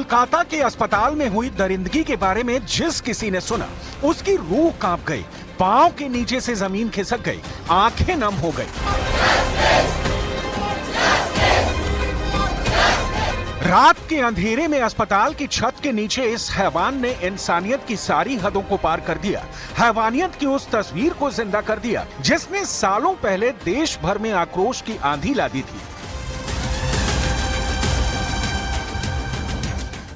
कोलकाता के अस्पताल में हुई दरिंदगी के बारे में जिस किसी ने सुना, उसकी रूह कांप गई, पांव के नीचे से जमीन खिसक गई, आंखें नम हो गई। रात के अंधेरे में अस्पताल की छत के नीचे इस हैवान ने इंसानियत की सारी हदों को पार कर दिया। हैवानियत की उस तस्वीर को जिंदा कर दिया जिसने सालों पहले देश भर में आक्रोश की आंधी ला दी थी।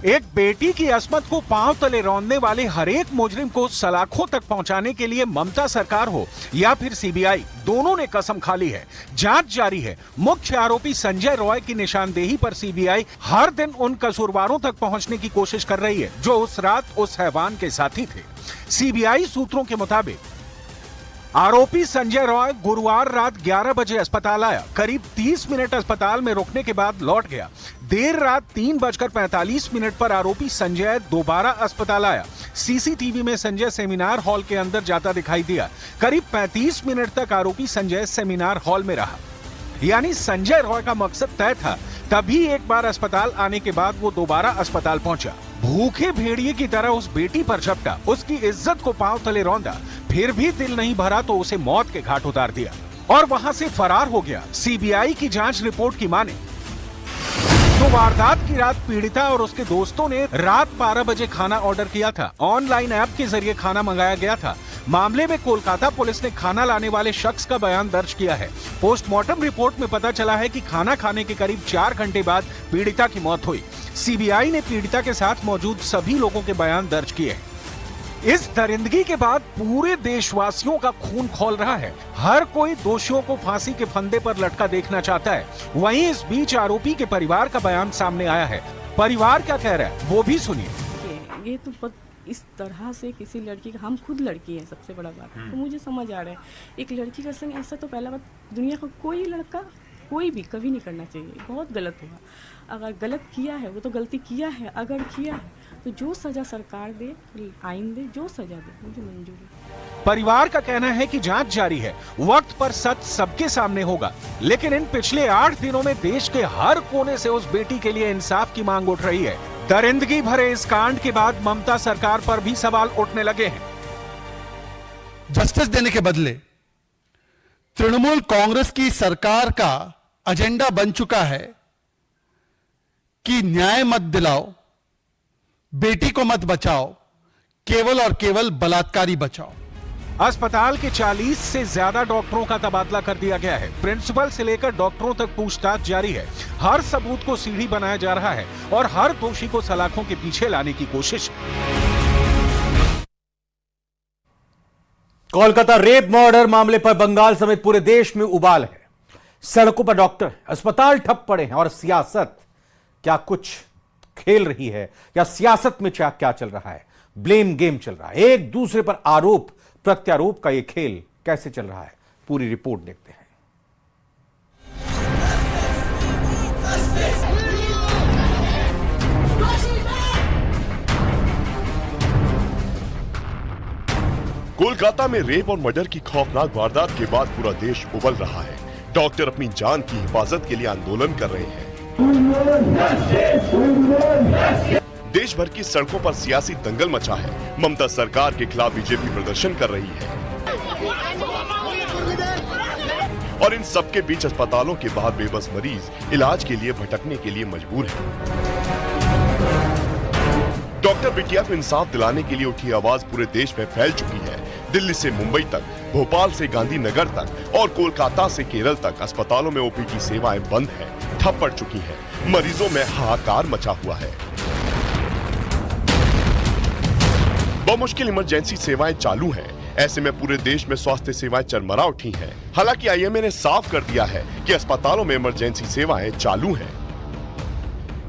एक बेटी की अस्मत को पांव तले रौंदने वाले हर एक मुजरिम को सलाखों तक पहुंचाने के लिए ममता सरकार हो या फिर सीबीआई, दोनों ने कसम खा ली है। जांच जारी है। मुख्य आरोपी संजय रॉय की निशानदेही पर सीबीआई हर दिन उन कसूरवारों तक पहुंचने की कोशिश कर रही है जो उस रात उस हैवान के साथी थे। सीबीआई सूत्रों के मुताबिक आरोपी संजय रॉय गुरुवार रात 11 बजे अस्पताल आया। करीब 30 मिनट अस्पताल में रुकने के बाद लौट गया। देर रात 3:45 पर आरोपी संजय दोबारा अस्पताल आया। सीसीटीवी में संजय सेमिनार हॉल के अंदर जाता दिखाई दिया। करीब 35 मिनट तक आरोपी संजय सेमिनार हॉल में रहा, यानी संजय रॉय का मकसद तय था। तभी एक बार अस्पताल आने के बाद वो दोबारा अस्पताल पहुंचा। भूखे भेड़िए की तरह उस बेटी पर झपटा, उसकी इज्जत को पांव तले रौंदा, फिर भी दिल नहीं भरा तो उसे मौत के घाट उतार दिया और वहां से फरार हो गया। सीबीआई की जांच रिपोर्ट की माने तो वारदात की रात पीड़िता और उसके दोस्तों ने रात 12 बजे खाना ऑर्डर किया था। ऑनलाइन ऐप के जरिए खाना मंगाया गया था। मामले में कोलकाता पुलिस ने खाना लाने वाले शख्स का बयान दर्ज किया है। पोस्टमार्टम रिपोर्ट में पता चला है कि खाना खाने के करीब 4 घंटे बाद पीड़िता की मौत हुई। सीबीआई ने पीड़िता के साथ मौजूद सभी लोगों के बयान दर्ज किए हैं। इस दरिंदगी के बाद पूरे देशवासियों का खून खौल रहा है। हर कोई दोषियों को फांसी के फंदे पर लटका देखना चाहता है। वहीं इस बीच आरोपी के परिवार का बयान सामने आया है। परिवार क्या कह रहा है वो भी सुनिए। ये तो इस तरह से किसी लड़की का, हम खुद लड़की हैं, सबसे बड़ा बात तो मुझे समझ आ रहा है एक लड़की का संग ऐसा तो पहला बात दुनिया का कोई लड़का कोई भी कभी नहीं करना चाहिए। बहुत गलत हुआ। अगर गलत किया है वो तो गलती किया है, अगर किया है तो जो सजा सरकार दे, आइन दे, जो सजा दे मुझे मंजूर है। परिवार का कहना है कि जांच जारी है, वक्त पर सच सबके सामने होगा। लेकिन इन पिछले 8 दिनों में देश के हर कोने से उस बेटी के लिए इंसाफ की मांग उठ रही है। दरिंदगी भरे इस कांड के बाद ममता सरकार पर भी सवाल उठने लगे हैं। जस्टिस देने के बदले तृणमूल कांग्रेस की सरकार का एजेंडा बन चुका है कि न्याय मत दिलाओ, बेटी को मत बचाओ, केवल और केवल बलात्कारी बचाओ। अस्पताल के 40 से ज्यादा डॉक्टरों का तबादला कर दिया गया है। प्रिंसिपल से लेकर डॉक्टरों तक पूछताछ जारी है। हर सबूत को सीढ़ी बनाया जा रहा है और हर दोषी को सलाखों के पीछे लाने की कोशिश। कोलकाता रेप मर्डर मामले पर बंगाल समेत पूरे देश में उबाल है। सड़कों पर डॉक्टर, अस्पताल ठप पड़े हैं और सियासत क्या कुछ खेल रही है या सियासत में क्या चल रहा है? ब्लेम गेम चल रहा है। एक दूसरे पर आरोप प्रत्यारोप का यह खेल कैसे चल रहा है, पूरी रिपोर्ट देखते हैं। कोलकाता में रेप और मर्डर की खौफनाक वारदात के बाद पूरा देश उबल रहा है। डॉक्टर अपनी जान की हिफाजत के लिए आंदोलन कर रहे हैं। देश भर की सड़कों पर सियासी दंगल मचा है। ममता सरकार के खिलाफ बीजेपी प्रदर्शन कर रही है और इन सबके बीच अस्पतालों के बाहर बेबस मरीज इलाज के लिए भटकने के लिए मजबूर है। डॉक्टर बिटिया को इंसाफ दिलाने के लिए उठी आवाज पूरे देश में फैल चुकी है। दिल्ली से मुंबई तक, भोपाल से गांधीनगर तक और कोलकाता से केरल तक अस्पतालों में ओपी की सेवाएं बंद है, ठप पड़ चुकी है। मरीजों में हाहाकार मचा हुआ है। बमुश्किल इमरजेंसी सेवाएं चालू हैं। ऐसे में पूरे देश में स्वास्थ्य सेवाएं चरमरा उठी हैं। हालांकि आईएमए ने साफ कर दिया है कि अस्पतालों में इमरजेंसी सेवाएं चालू हैं।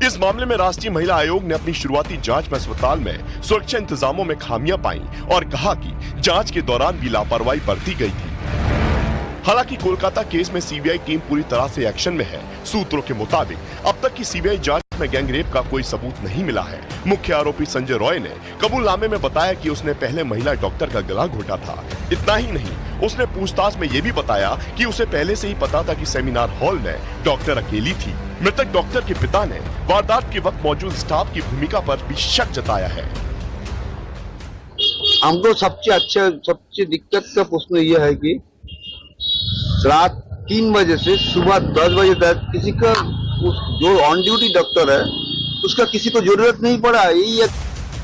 इस मामले में राष्ट्रीय महिला आयोग ने अपनी शुरुआती जांच में अस्पताल में सुरक्षा इंतजामों में खामियां पाई और कहा कि जांच के दौरान भी लापरवाही बरती गई थी। हालांकि कोलकाता केस में सीबीआई टीम पूरी तरह से एक्शन में है। सूत्रों के मुताबिक अब तक की सीबीआई जांच में गैंगरेप का कोई सबूत नहीं मिला है। मुख्य आरोपी संजय रॉय ने कबूलनामे में बताया कि उसने पहले महिला डॉक्टर का गला घोटा था। इतना ही नहीं, उसने पूछताछ में ये भी बताया कि उसे पहले से ही पता था कि सेमिनार हॉल में डॉक्टर अकेली थी। मृतक डॉक्टर के पिता ने वारदात के वक्त मौजूद स्टाफ की भूमिका पर भी शक जताया है। हमको सबसे दिक्कत का प्रश्न यह है कि रात 3 बजे से सुबह 10 बजे तक किसी का जो ऑन ड्यूटी डॉक्टर है उसका किसी को जरूरत नहीं पड़ा। यही है।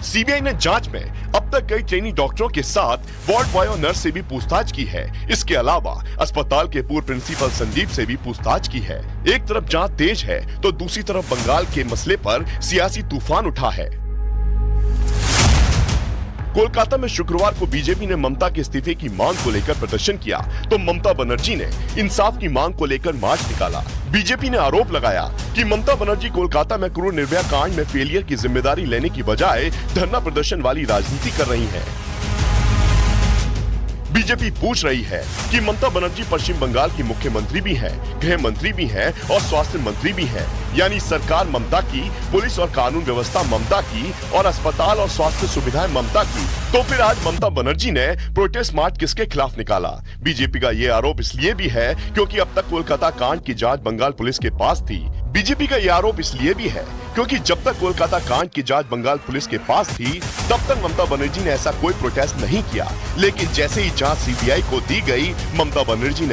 सीबीआई ने जांच में अब तक कई ट्रेनी डॉक्टरों के साथ वार्ड बॉय और नर्स से भी पूछताछ की है। इसके अलावा अस्पताल के पूर्व प्रिंसिपल संदीप से भी पूछताछ की है। एक तरफ जांच तेज है तो दूसरी तरफ बंगाल के मसले पर सियासी तूफान उठा है। कोलकाता में शुक्रवार को बीजेपी ने ममता के इस्तीफे की मांग को लेकर प्रदर्शन किया तो ममता बनर्जी ने इंसाफ की मांग को लेकर मार्च निकाला। बीजेपी ने आरोप लगाया कि ममता बनर्जी कोलकाता में क्रूर निर्भया कांड में फेलियर की जिम्मेदारी लेने की बजाय धरना प्रदर्शन वाली राजनीति कर रही है। बीजेपी पूछ रही है कि ममता बनर्जी पश्चिम बंगाल की मुख्यमंत्री भी है, गृह मंत्री भी है और स्वास्थ्य मंत्री भी है। यानी सरकार ममता की, पुलिस और कानून व्यवस्था ममता की और अस्पताल और स्वास्थ्य सुविधाएं ममता की। तो फिर आज ममता बनर्जी ने प्रोटेस्ट मार्च किसके खिलाफ निकाला? बीजेपी का ये आरोप इसलिए भी है क्योंकि अब तक कोलकाता कांड की जांच बंगाल पुलिस के पास थी। बीजेपी का यह आरोप इसलिए भी है क्योंकि जब तक कोलकाता कांड की जांच बंगाल पुलिस के पास थी तब तक ममता बनर्जी ने ऐसा कोई प्रोटेस्ट नहीं किया। लेकिन जैसे ही जांच सीबीआई को दी गई, ममता बनर्जी ने